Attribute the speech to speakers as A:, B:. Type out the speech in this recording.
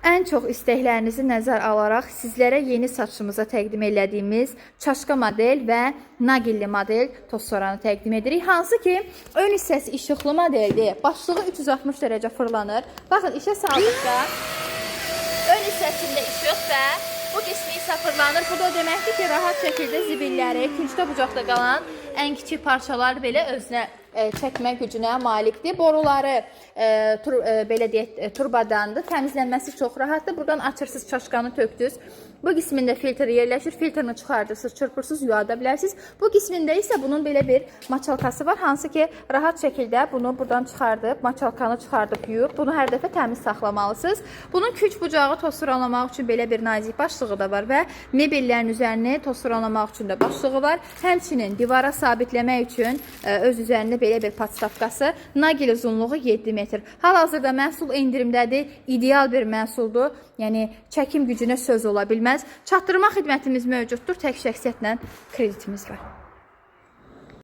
A: Ən çox istəklərinizi nəzər alaraq sizlərə yeni saçımıza təqdim elədiyimiz çaşqa model və nagilli model toz soranı təqdim edirik. Hansı ki, ön hissəsi işıqlı modeldir. Başlığı 360 dərəcə fırlanır. Baxın, işə saldıqda ön hissəsində işıq və bu qismi isə fırlanır. Bu da deməkdir ki, rahat şəkildə zibilləri, küncdə bucaqda qalan ən kiçik parçalar belə özünə çəkmə gücünə malikdir. Boruları belə deyək, turbadandır. Təmizlənməsi çox rahatdır. Buradan açırsınız, çaşqanı tökdünüz. Bu qismində filtr yerləşir. Filtrini çıxardırsınız, çırpırsınız, yuyada bilərsiniz. Bu qismində isə bunun belə bir maçalkası var. Hansı ki, rahat şəkildə bunu buradan çıxardıb, maçalkanı çıxardıb yuyub, bunu hər dəfə təmiz saxlamalısınız. Bunun künc bucağı toz sıralamaq üçün belə bir nazik başlığı da var və mebellərin üzərini toz sıralamaq üçün də başlığı var. Həmçinin divara sabitləmək üçün öz üzərində belə bir podstavkası, nagil uzunluğu 7 metr. Hal-hazırda məhsul endirimdədir, ideal bir məhsuldur. Yəni, çəkim gücünə söz ola bilməz. Çatdırma xidmətimiz mövcuddur, tək şəxsiyyətlə kreditimiz var.